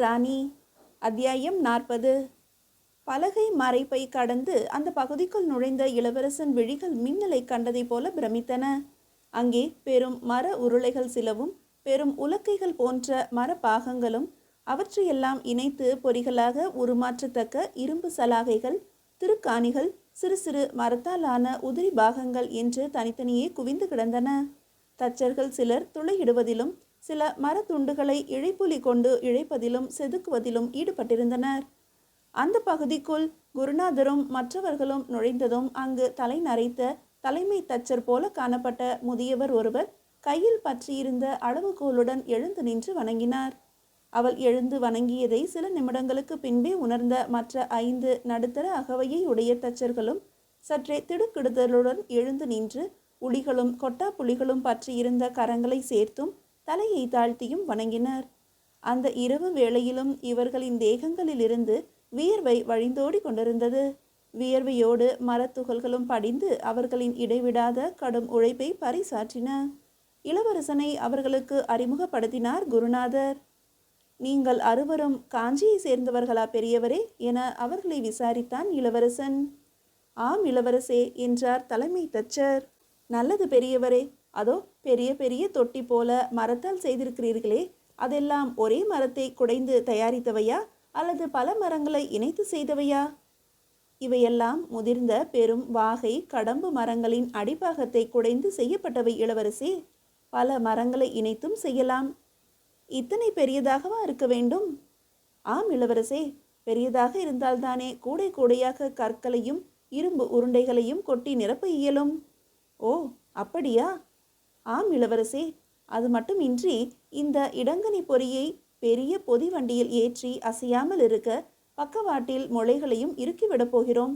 ராணி. அத்தியாயம் 40. பலகை மறைப்பை கடந்து அந்த பகுதிக்குள் நுழைந்த இளவரசன் விழிகள் மின்னலை கண்டதைப் போல பிரமித்தன. அங்கே பெரும் மர உருளைகள் சிலவும் பெரும் உலக்கைகள் போன்ற மரப்பாகங்களும் அவற்றையெல்லாம் இணைத்து பொறிகளாக உருமாற்றத்தக்க இரும்பு சலாகைகள், திருக்காணிகள், சிறு சிறு மரத்தாலான உதிரி பாகங்கள் என்று தனித்தனியே குவிந்து கிடந்தன. தச்சர்கள் சிலர் துளையிடுவதிலும் சில மரத்துண்டுகளை இழைப்புலி கொண்டு இழைப்பதிலும் செதுக்குவதிலும் ஈடுபட்டிருந்தனர். அந்த பகுதிக்குள் குருநாதரும் மற்றவர்களும் நுழைந்ததும் அங்கு தலை நரைத்த தலைமை தச்சர் போல காணப்பட்ட முதியவர் ஒருவர் கையில் பற்றியிருந்த அளவுகோலுடன் எழுந்து நின்று வணங்கினார். அவள் எழுந்து வணங்கியதை சில நிமிடங்களுக்கு பின்பே உணர்ந்த மற்ற 5 நடுத்தர அகவையை உடைய தச்சர்களும் சற்றே திடுக்கிடுதலுடன் எழுந்து நின்று உளிகளும் கொட்டா புலிகளும் பற்றியிருந்த கரங்களை சேர்த்தும் தலையை தாழ்த்தியும் வணங்கினர். அந்த இரவு வேளையிலும் இவர்களின் தேகங்களிலிருந்து வியர்வை வழிந்தோடி கொண்டிருந்தது. வியர்வையோடு மரத்துகள்களும் படிந்து அவர்களின் இடைவிடாத கடும் உழைப்பை பறைசாற்றின. இளவரசனை அவர்களுக்கு அறிமுகப்படுத்தினார் குருநாதர். நீங்கள் அறுவரும் காஞ்சியை சேர்ந்தவர்களா பெரியவரே என அவர்களை விசாரித்தான் இளவரசன். ஆம் இளவரசே என்றார் தலைமை தச்சர். நல்லது பெரியவரே. அதோ பெரிய பெரிய தொட்டி போல மரத்தால் செய்திருக்கிறீர்களே, அதெல்லாம் ஒரே மரத்தை குடைந்து தயாரித்தவையா அல்லது பல மரங்களை இணைத்து செய்தவையா? இவையெல்லாம் முதிர்ந்த பெரும் வாகை கடம்பு மரங்களின் அடிப்பாகத்தை குடைந்து செய்யப்பட்டவை இளவரசே. பல மரங்களை இணைத்தும் செய்யலாம். இத்தனை பெரியதாகவா இருக்க வேண்டும்? ஆம் இளவரசே, பெரியதாக இருந்தால்தானே கூடை கூடையாக கற்களையும் இரும்பு உருண்டைகளையும் கொட்டி நிரப்ப இயலும். ஓ, அப்படியா? ஆம் இளவரசே. அது மட்டுமின்றி இந்த இடங்கனி பொறியை பெரிய பொதி வண்டியில் ஏற்றி அசையாமல் இருக்க பக்கவாட்டில் முளைகளையும் இறுக்கிவிடப் போகிறோம்.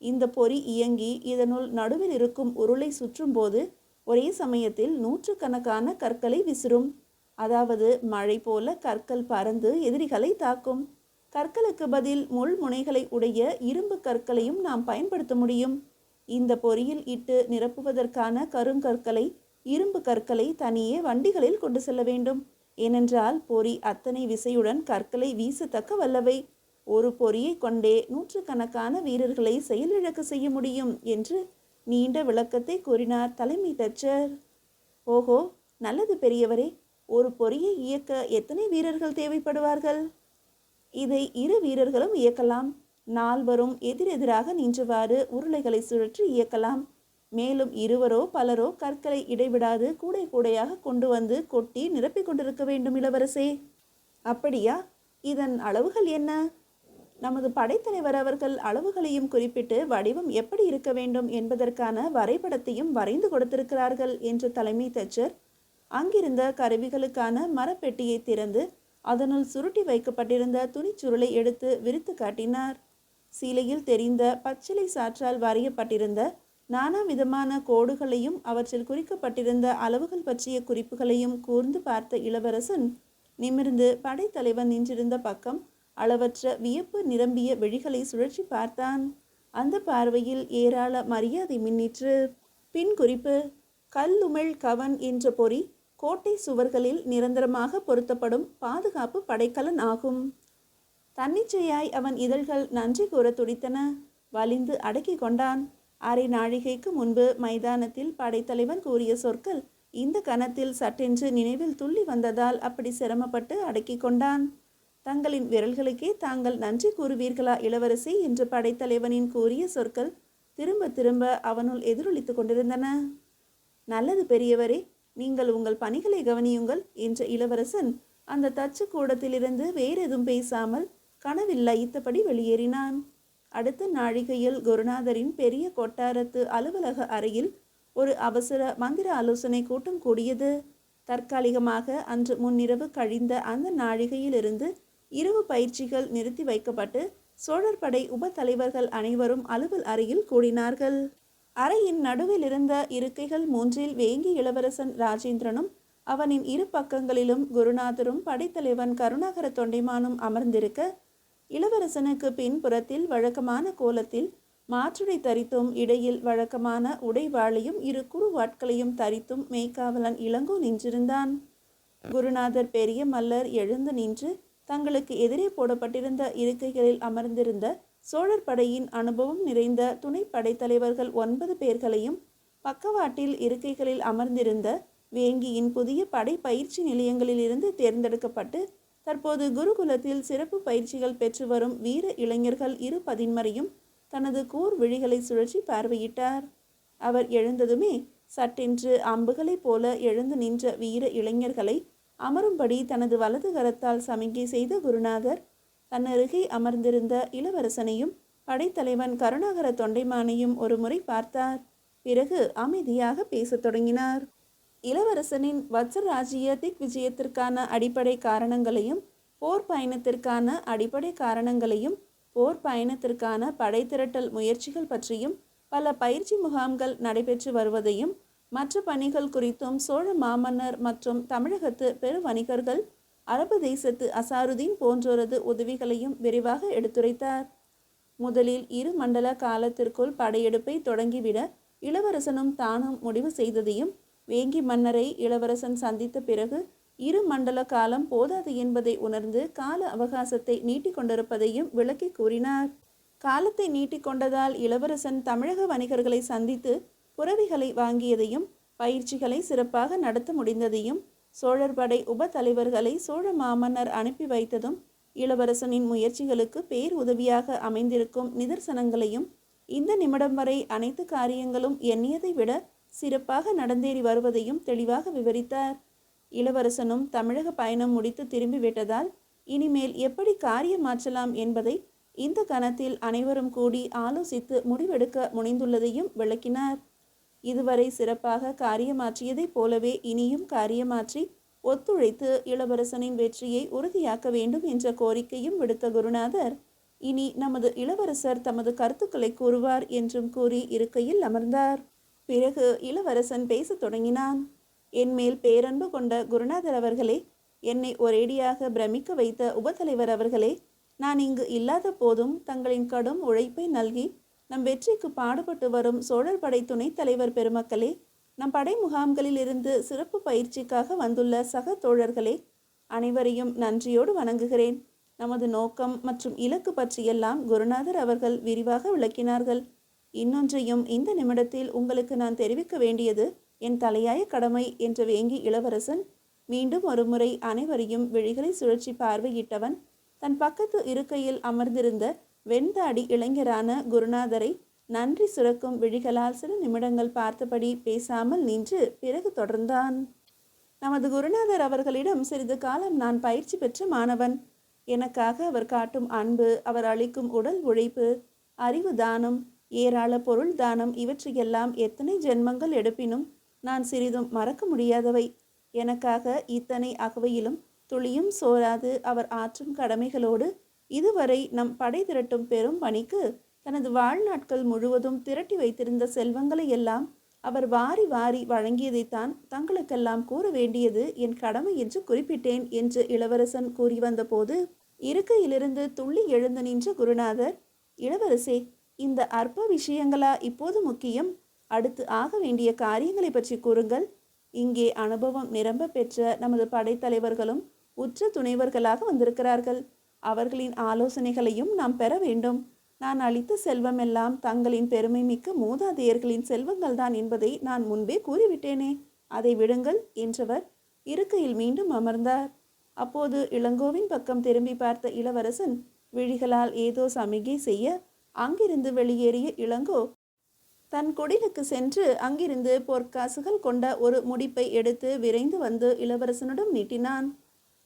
இந்த பொறி இயங்கி இதனுள் நடுவில் இருக்கும் உருளை சுற்றும் போது ஒரே சமயத்தில் 100கணக்கான கற்களை விசிறும். அதாவது மழை போல கற்கள் பறந்து எதிரிகளை தாக்கும். கற்களுக்கு பதில் முள் முனைகளை உடைய இரும்பு கற்களையும் நாம் பயன்படுத்த முடியும். இந்த பொறியில் இட்டு நிரப்புவதற்கான கருங்கற்களை, இரும்பு கற்களை தனியே வண்டிகளில் கொண்டு செல்ல வேண்டும். ஏனென்றால் பொறி அத்தனை விசையுடன் கற்களை வீசத்தக்க வல்லவை. ஒரு பொறியை கொண்டே 100கணக்கான வீரர்களை செயலிழக்க செய்ய முடியும் என்று நீண்ட விளக்கத்தை கூறினார் தலைமை தச்சர். ஓஹோ, நல்லது பெரியவரே. ஒரு பொறியை இயக்க எத்தனை வீரர்கள் தேவைப்படுவார்கள்? இதை 2 வீரர்களும் இயக்கலாம். 4வரும் எதிரெதிராக நின்றவாறு உருளைகளை சுழற்றி இயக்கலாம். மேலும் 2வரோ பலரோ கற்களை இடைவிடாது கூடை கூடையாக கொண்டு வந்து கொட்டி நிரப்பிக் கொண்டிருக்க வேண்டும் இளவரசே. அப்படியா? இதன் அளவுகள் என்ன? நமது படைத்தலைவர் அவர்கள் அளவுகளையும் குறிப்பிட்டு வடிவம் எப்படி இருக்க வேண்டும் என்பதற்கான வரைபடத்தையும் வரைந்து கொடுத்திருக்கிறார்கள் என்று தலைமை தச்சர் அங்கிருந்த கருவிகளுக்கான மரப்பெட்டியை திறந்து அதனுள் சுருட்டி வைக்கப்பட்டிருந்த துணிச்சுருளை எடுத்து விரித்து காட்டினார். சீலையில் தெரிந்த பச்சிலை சாற்றால் வரையப்பட்டிருந்த நானா விதமான கோடுகளையும் அவற்றில் குறிக்கப்பட்டிருந்த அளவுகள் பற்றிய குறிப்புகளையும் கூர்ந்து பார்த்த இளவரசன் நிமிர்ந்து படைத்தலைவன் நின்றிருந்த பக்கம் அளவற்ற வியப்பு நிரம்பிய விழிகளை சுழற்றி பார்த்தான். அந்த பார்வையில் ஏராள மரியாதை மின்னிற்று. பின் குறிப்பு: கல்லுமிழ் கவன் என்ற பொறி கோட்டை சுவர்களில் நிரந்தரமாக பொருத்தப்படும் பாதுகாப்பு படைக்கலன் ஆகும். தன்னிச்சையாய் அவன் இதழ்கள் நன்றி கூற துடித்தன. வலிந்து அடக்கி கொண்டான். அரை நாழிகைக்கு முன்பு மைதானத்தில் படைத்தலைவன் கூறிய சொற்கள் இந்த கணத்தில் சட்டென்று நினைவில் துள்ளி வந்ததால் அப்படி சிரமப்பட்டு அடக்கி கொண்டான். தங்களின் விரல்களுக்கே தாங்கள் நன்றி கூறுவீர்களா இளவரசி என்று படைத்தலைவனின் கூறிய சொற்கள் திரும்ப திரும்ப அவனுள் எதிரொலித்து கொண்டிருந்தன. நல்லது பெரியவரே, நீங்கள் உங்கள் பணிகளை கவனியுங்கள் என்ற இளவரசன் அந்த தச்சு கூடத்திலிருந்து வேறெதும் பேசாமல் கனவில் லயித்தபடி வெளியேறினான். அடுத்த நாழிகையில் குருநாதரின் பெரிய கொட்டாரத்து அலுவலக அறையில் ஒரு அவசர மந்திர ஆலோசனை கூட்டம் கூடியது. தற்காலிகமாக அன்று முன்னிரவு கழிந்த அந்த நாழிகையிலிருந்து இரவு பயிற்சிகள் நிறுத்தி வைக்கப்பட்டு சோழர் படை உப தலைவர்கள் அனைவரும் அலுவல் அறையில் கூடினார்கள். அறையின் நடுவில் இருந்த இருக்கைகள் 3இல் வேங்கி இளவரசன் ராஜேந்திரனும் அவனின் 2 பக்கங்களிலும் குருநாதரும் படைத்தலைவன் கருணாகர தொண்டைமானும் அமர்ந்திருக்க, இளவரசனுக்கு பின்புறத்தில் வழக்கமான கோலத்தில் மாற்றுடை தரித்தும் இடையில் வழக்கமான உடைவாளையும் 2 குறுவாட்களையும் தரித்தும் மெய்க்காவலன் இளங்கோ நின்றிருந்தான். குருநாதர் பெரிய மல்லர் எழுந்து நின்று தங்களுக்கு எதிரே போடப்பட்டிருந்த இருக்கைகளில் அமர்ந்திருந்த சோழர் படையின் அனுபவம் நிறைந்த துணை படைத்தலைவர்கள் 9 பேர்களையும், பக்கவாட்டில் இருக்கைகளில் அமர்ந்திருந்த வேங்கியின் புதிய படை பயிற்சி நிலையங்களிலிருந்து தேர்ந்தெடுக்கப்பட்டு தற்போது குருகுலத்தில் சிறப்பு பயிற்சிகள் பெற்று வரும் வீர இளைஞர்கள் 10 தனது கூர் விழிகளை சுழற்றி பார்வையிட்டார். அவர் எழுந்ததுமே சட்டென்று அம்புகளைப் போல எழுந்து நின்ற வீர இளைஞர்களை அமரும்படி தனது வலது கரத்தால் சமிகை செய்த குருநாதர் தன்னருகே அமர்ந்திருந்த இளவரசனையும் படைத்தலைவன் கருணாகர தொண்டைமானையும் ஒரு முறை பார்த்தார். பிறகு அமைதியாக பேசத் தொடங்கினார். இளவரசனின் வத்சராஜ்ய திக் விஜயத்திற்கான அடிப்படை காரணங்களையும், போர் பயணத்திற்கான அடிப்படை காரணங்களையும், போர் பயணத்திற்கான படை திரட்டல் முயற்சிகள் பற்றியும், பல பயிற்சி முகாம்கள் நடைபெற்று வருவதையும், மற்ற பணிகள் குறித்தும் சோழ மாமன்னர் மற்றும் தமிழகத்து பெரு வணிகர்கள், அரபு தேசத்து அசாருதீன் போன்றோரது உதவிகளையும் விரிவாக எடுத்துரைத்தார். முதலில் 2 மண்டல காலத்திற்குள் படையெடுப்பை தொடங்கிவிட இளவரசனும் தானும் முடிவு செய்ததையும், வேங்கி மன்னரை இளவரசன் சந்தித்த பிறகு 2 மண்டல காலம் போதாது என்பதை உணர்ந்து கால அவகாசத்தை நீட்டிக்கொண்டிருப்பதையும் விளக்கி கூறினார். காலத்தை நீட்டிக்கொண்டதால் இளவரசன் தமிழக வணிகர்களை சந்தித்து புரவிகளை வாங்கியதையும், பயிற்சிகளை சிறப்பாக நடத்த முடிந்ததையும், சோழர் படை உப தலைவர்களை சோழ மாமன்னர் அனுப்பி வைத்ததும் இளவரசனின் முயற்சிகளுக்கு பேர் உதவியாக அமைந்திருக்கும் நிதர்சனங்களையும், இந்த நிமிடம் வரை அனைத்து காரியங்களும் எண்ணியதை விட சிறப்பாக நடந்தேறி வருவதையும் தெளிவாக விவரித்தார். இளவரசனும் தமிழக பயணம் முடித்து திரும்பிவிட்டதால் இனிமேல் எப்படி காரியம் மாற்றலாம் என்பதை இந்த கணத்தில் அனைவரும் கூடி ஆலோசித்து முடிவெடுக்க முனைந்துள்ளதையும் விளக்கினார். இதுவரை சிறப்பாக காரியமாற்றியதைப் போலவே இனியும் காரியமாற்றி ஒத்துழைத்து இளவரசனின் வெற்றியை உறுதியாக்க வேண்டும் என்ற கோரிக்கையும் விடுத்த குருநாதர், இனி நமது இளவரசர் தமது கருத்துக்களை கூறுவார் என்றும் கூறி இருக்கையில் அமர்ந்தார். பிறகு இளவரசன் பேசத் தொடங்கினான். என்மேல் பேரன்பு கொண்ட குருநாதர் அவர்களே, என்னை ஒரேடியாக பிரமிக்க வைத்த உபதலைவர் அவர்களே, நான் இங்கு இல்லாத போதும் தங்களின் கடும் உழைப்பை நல்கி நம் வெற்றிக்கு பாடுபட்டு வரும் சோழர் படை துணைத் தலைவர் பெருமக்களே, நம் படை முகாம்களில் இருந்து சிறப்பு பயிற்சிக்காக வந்துள்ள சக தோழர்களே, அனைவரையும் நன்றியோடு வணங்குகிறேன். நமது நோக்கம் மற்றும் இலக்கு பற்றியெல்லாம் குருநாதர் அவர்கள் விரிவாக விளக்கினார்கள். இன்னொன்றையும் இந்த நிமிடத்தில் உங்களுக்கு நான் தெரிவிக்க வேண்டியது என் தலையாய கடமை என்ற வேங்கி இளவரசன் மீண்டும் ஒருமுறை அனைவரையும் விழிகளை சுழற்சி பார்வையிட்டவன் தன் பக்கத்து இருக்கையில் அமர்ந்திருந்த வெண்தாடி இளைஞரான குருநாதரை நன்றி சுரக்கும் விழிகளால் சில நிமிடங்கள் பார்த்தபடி பேசாமல் நின்று பிறகு தொடர்ந்தான். நமது குருநாதர் அவர்களிடம் சிறிது காலம் நான் பயிற்சி பெற்ற மாணவன். எனக்காக அவர் காட்டும் அன்பு, அவர் அளிக்கும் உடல் உழைப்பு, அறிவு தானம், ஏராள பொருள் தானம் இவற்றையெல்லாம் எத்தனை ஜென்மங்கள் எடுப்பினும் நான் சிறிதும் மறக்க முடியாதவை. எனக்காக இத்தனை அகவையிலும் துளியும் சோராது அவர் ஆற்றும் கடமைகளோடு இதுவரை நம் படை திரட்டும் பெரும் பணிக்கு தனது வாழ்நாட்கள் முழுவதும் திரட்டி வைத்திருந்த செல்வங்களை எல்லாம் அவர் வாரி வாரி வழங்கியதைத்தான் தங்களுக்கெல்லாம் கூற வேண்டியது என் கடமை என்று குறிப்பிட்டேன் என்று இளவரசன் கூறி வந்தபோது இருக்கையிலிருந்து துள்ளி எழுந்து நின்ற குருநாதர், இளவரசே, இந்த அற்ப விஷயங்களா இப்போது முக்கியம்? அடுத்து ஆக வேண்டிய காரியங்களை பற்றி கூறுங்கள். இங்கே அனுபவம் நிரம்ப பெற்ற நமது படைத்தலைவர்களும் உற்ற துணைவர்களாக வந்திருக்கிறார்கள். அவர்களின் ஆலோசனைகளையும் நாம் பெற வேண்டும். நான் அளித்த செல்வமெல்லாம் தங்களின் பெருமை மிக்க மூதாதையர்களின் செல்வங்கள் தான் என்பதை நான் முன்பே கூறிவிட்டேனே, அதை விடுங்கள் என்றவர் இருக்கையில் மீண்டும் அமர்ந்தார். அப்போது இளங்கோவின் பக்கம் திரும்பி பார்த்த இளவரசன் விழிகளால் ஏதோ சமிகை செய்ய அங்கிருந்து வெளியேறிய இளங்கோ தன் குடிலுக்கு சென்று அங்கிருந்து பொற்காசுகள் கொண்ட ஒரு முடிப்பை எடுத்து விரைந்து வந்து இளவரசனிடம் நீட்டினான்.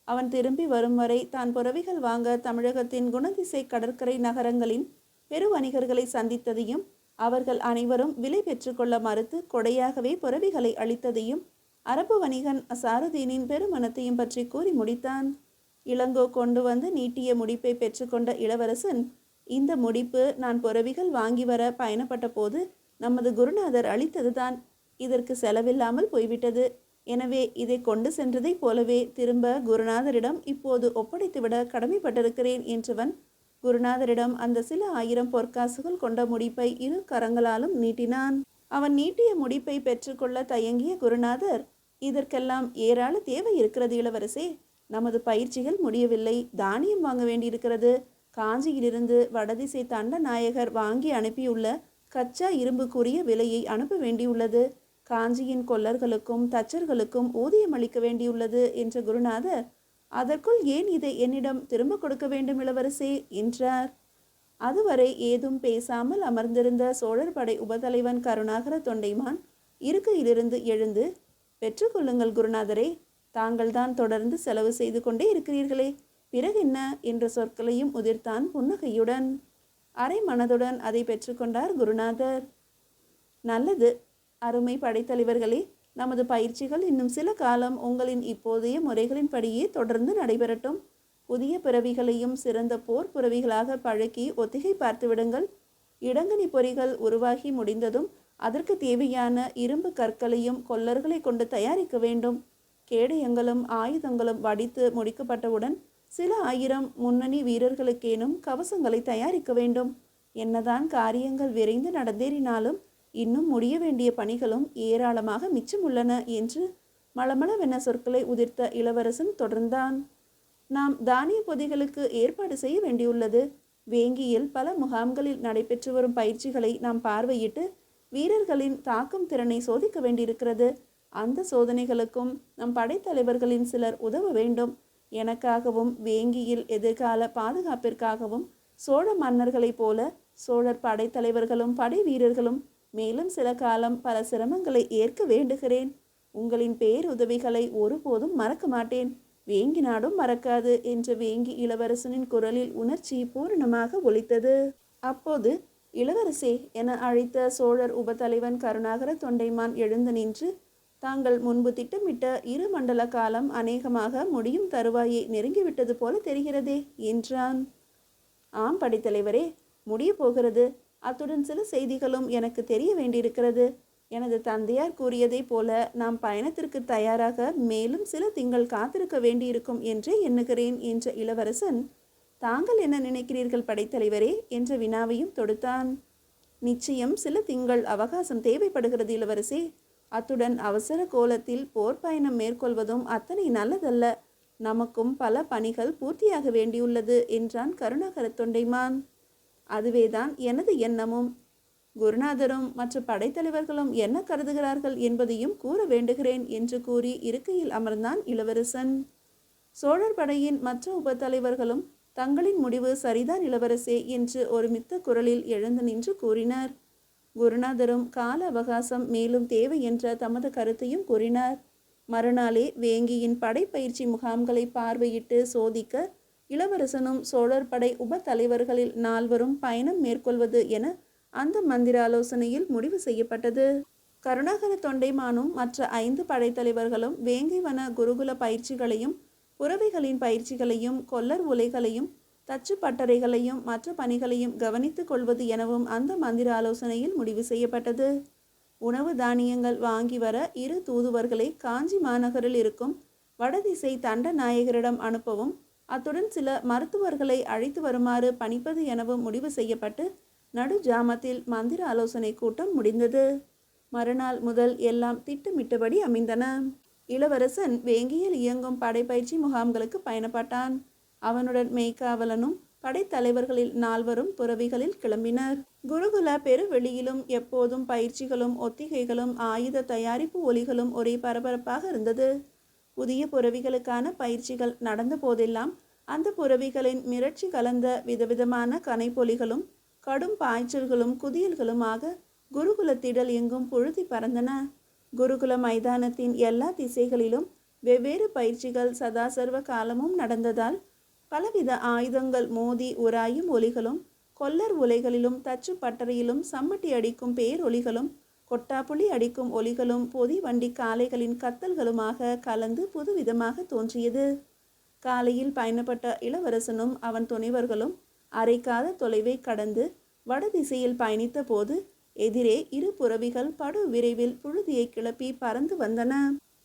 அவன் திரும்பி வரும் வரை தான் புரவிகள் வாங்க தமிழகத்தின் குணதிசை கடற்கரை நகரங்களின் பெரு வணிகர்களை சந்தித்ததையும், அவர்கள் அனைவரும் விலை பெற்றுக்கொள்ள மறுத்து கொடையாகவே புரவிகளை அளித்ததையும், அரபு வணிகன் அசாருதீனின் பெருமனத்தையும் பற்றி கூறி முடித்தான். இளங்கோ கொண்டு வந்து நீட்டிய முடிப்பை பெற்றுக்கொண்ட இளவரசன், இந்த முடிப்பு நான் புரவிகள் வாங்கி வர பயணப்பட்ட போது நமது குருநாதர் அளித்ததுதான். இதற்கு செலவில்லாமல் போய்விட்டது. எனவே இதை கொண்டு சென்றதைப் போலவே திரும்ப குருநாதரிடம் இப்போது ஒப்படைத்துவிட கடமைப்பட்டிருக்கிறேன் என்றவன் குருநாதரிடம் அந்த சில 1000 பொற்காசுகள் கொண்ட முடிப்பை 2 கரங்களாலும் நீட்டினான். அவன் நீட்டிய முடிப்பை பெற்றுக்கொள்ள தயங்கிய குருநாதர், இதற்கெல்லாம் ஏராள தேவை இருக்கிறது இளவரசே. நமது பயிற்சிகள் முடியவில்லை. தானியம் வாங்க வேண்டியிருக்கிறது. காஞ்சியிலிருந்து வடதிசை தண்டநாயகர் வாங்கி அனுப்பியுள்ள கச்சா இரும்புக்குரிய விலையை அனுப்ப வேண்டியுள்ளது. காஞ்சியின் கொல்லர்களுக்கும் தச்சர்களுக்கும் ஊதியம் அளிக்க வேண்டியுள்ளது என்ற குருநாதர், அதற்குள் ஏன் இதை என்னிடம் திரும்ப கொடுக்க வேண்டும் இளவரசே என்றார். அதுவரை ஏதும் பேசாமல் அமர்ந்திருந்த சோழர் படை உபதலைவன் கருணாகர தொண்டைமான் இருக்கையிலிருந்து எழுந்து, பெற்றுக்கொள்ளுங்கள் குருநாதரே, தாங்கள்தான் தொடர்ந்து செலவு செய்து கொண்டே இருக்கிறீர்களே, பிறகென்ன என்ற சொற்களையும் உதிர்த்தான் புன்னகையுடன். அரை மனதுடன் அதை பெற்றுக்கொண்டார் குருநாதர். நல்லது அருமை படைத்தலைவர்களே, நமது பயிற்சிகள் இன்னும் சில காலம் உங்களின் இப்போதைய முறைகளின்படியே தொடர்ந்து நடைபெறட்டும். புதிய பிறவிகளையும் சிறந்த போர் புறவிகளாக பழக்கி ஒத்திகை பார்த்து விடுங்கள். இடங்கனி பொறிகள் உருவாகி முடிந்ததும் அதற்கு தேவையான இரும்பு கற்களையும் கொல்லர்களை கொண்டு தயாரிக்க வேண்டும். கேடயங்களும் ஆயுதங்களும் வடித்து முடிக்கப்பட்டவுடன் சில 1000 முன்னணி வீரர்களுக்கேனும் கவசங்களை தயாரிக்க வேண்டும். என்னதான் காரியங்கள் விரைந்து நடந்தேறினாலும் இன்னும் முடிய வேண்டிய பணிகளும் ஏராளமாக மிச்சமுள்ளன என்று மளமளவென சொற்களை உதிர்த்த இளவரசன் தொடர்ந்தான். நாம் தானிய பொதிகளுக்கு ஏற்பாடு செய்ய வேண்டியுள்ளது. வேங்கியில் பல முகாம்களில் நடைபெற்று வரும் பயிற்சிகளை நாம் பார்வையிட்டு வீரர்களின் தாக்கும் திறனை சோதிக்க வேண்டியிருக்கிறது. அந்த சோதனைகளுக்கும் நம் படைத்தலைவர்களின் சிலர் உதவ வேண்டும். எனக்காகவும் வேங்கியில் எதிர்கால பாதுகாப்பிற்காகவும் சோழ மன்னர்களைப் போல சோழர் படைத்தலைவர்களும் படை வீரர்களும் மேலும் சில காலம் பல சிரமங்களை ஏற்க வேண்டுகிறேன். உங்களின் பேருதவிகளை ஒருபோதும் மறக்க மாட்டேன். வேங்கி நாடும் மறக்காது என்ற வேங்கி இளவரசனின் குரலில் உணர்ச்சி பூரணமாக ஒலித்தது. அப்போது இளவரசே என அழைத்த சோழர் உபதலைவன் கருணாகர தொண்டைமான் எழுந்து நின்று, தாங்கள் முன்பு திட்டமிட்ட 2 மண்டல காலம் அநேகமாக முடியும் தருவாயை நெருங்கிவிட்டது போல தெரிகிறதே என்றான். ஆம் படைத்தலைவரே, முடிய போகிறது. அத்துடன் சில செய்திகளும் எனக்கு தெரிய வேண்டியிருக்கிறது. எனது தந்தையார் கூறியதை போல நாம் பயணத்திற்கு தயாராக மேலும் சில திங்கள் காத்திருக்க வேண்டியிருக்கும் என்றே எண்ணுகிறேன் என்ற இளவரசன், தாங்கள் என்ன நினைக்கிறீர்கள் படைத்தலைவரே என்ற வினாவையும் தொடுத்தான். நிச்சயம் சில திங்கள் அவகாசம் தேவைப்படுகிறது இளவரசே. அத்துடன் அவசர கோலத்தில் போர் பயணம் மேற்கொள்வதும் அத்தனை நல்லதல்ல. நமக்கும் பல பணிகள் பூர்த்தியாக வேண்டியுள்ளது என்றான் கருணாகர தொண்டைமான். அதுவேதான் எனது எண்ணமும். குருநாதரும் மற்ற படைத்தலைவர்களும் என்ன கருதுகிறார்கள் என்பதையும் கூற வேண்டுகிறேன் என்று கூறி இருக்கையில் அமர்ந்தான் இளவரசன். சோழர் படையின் மற்ற உபத்தலைவர்களும் தங்களின் முடிவு சரிதான் இளவரசே என்று ஒருமித்த குரலில் எழுந்து நின்று கூறினர். குருநாதரும் கால அவகாசம் மேலும் தேவை என்ற தமது கருத்தையும் கூறினார். மறுநாளே வேங்கியின் படைப்பயிற்சி முகாம்களை பார்வையிட்டு சோதிக்க இளவரசனும் சோழர் படை உப தலைவர்களில் 4வரும் பயணம் மேற்கொள்வது என அந்த மந்திர ஆலோசனையில் முடிவு செய்யப்பட்டது. கருணாகர தொண்டைமானும் மற்ற 5 படைத்தலைவர்களும் வேங்கை வன குருகுல பயிற்சிகளையும் புறவைகளின் பயிற்சிகளையும் கொல்லர் உலைகளையும் தச்சு பட்டறைகளையும் மற்ற பணிகளையும் கவனித்துக் கொள்வது எனவும் அந்த மந்திர ஆலோசனையில் முடிவு செய்யப்பட்டது. உணவு தானியங்கள் வாங்கி வர 2 தூதுவர்களை காஞ்சி மாநகரில் இருக்கும் வடதிசை தண்டநாயகரிடம் அனுப்பவும், அத்துடன் சில மருத்துவர்களை அழைத்து வருமாறு பணிப்பது எனவும் முடிவு செய்யப்பட்டு நடு ஜாமத்தில் மந்திர ஆலோசனை கூட்டம் முடிந்தது. மறுநாள் முதல் எல்லாம் திட்டமிட்டபடி அமைந்தன. இளவரசன் வேங்கியில் இயங்கும் படைப்பயிற்சி முகாம்களுக்கு பயணப்பட்டான். அவனுடன் மெய்க்காவலனும் படைத்தலைவர்களில் 4வரும் புறவிகளில் கிளம்பினர். குருகுல பெருவெளியிலும் எப்போதும் பயிற்சிகளும் ஒத்திகைகளும் ஆயுத தயாரிப்பு ஒலிகளும் ஒரே பரபரப்பாக இருந்தது. புதிய புறவிகளுக்கான பயிற்சிகள் நடந்த போதெல்லாம் அந்த புறவிகளின் மிரட்சி கலந்த விதவிதமான கனைப்பொலிகளும் கடும் பாய்ச்சல்களும் குதியல்களுமாக குருகுல திடல் எங்கும் புழுதி பறந்தன. குருகுல மைதானத்தின் எல்லா திசைகளிலும் வெவ்வேறு பயிற்சிகள் சதா சர்வ காலமும் நடந்ததால் பலவித ஆயுதங்கள் மோதி உராயும் ஒலிகளும், கொல்லர் உலைகளிலும் தச்சு பட்டறையிலும் சம்மட்டி அடிக்கும் பேரொலிகளும், கொட்டாப்புளி அடிக்கும் ஒலிகளும் பொதி வண்டி காளைகளின் கத்தல்களுமாக கலந்து புதுவிதமாக தோன்றியது. காலையில் பயணப்பட்ட இளவரசனும் அவன் துணைவர்களும் அரைக்காத தொலைவை கடந்து வடதிசையில் பயணித்த போது எதிரே 2 புறவிகள் படு விரைவில் புழுதியை கிளப்பி பறந்து வந்தன.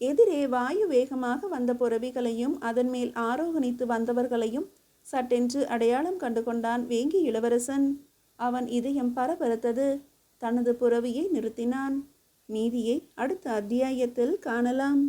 எதிரே வாயு வேகமாக வந்த புறவிகளையும் அதன் மேல் ஆரோகணித்து வந்தவர்களையும் சட்டென்று அடையாளம் கண்டு கொண்டான் வேங்கி இளவரசன். அவன் இதயம் பரபரத்தது. தனது புறவியை நிறுத்தினான். மீதியை அடுத்த அத்தியாயத்தில் காணலாம்.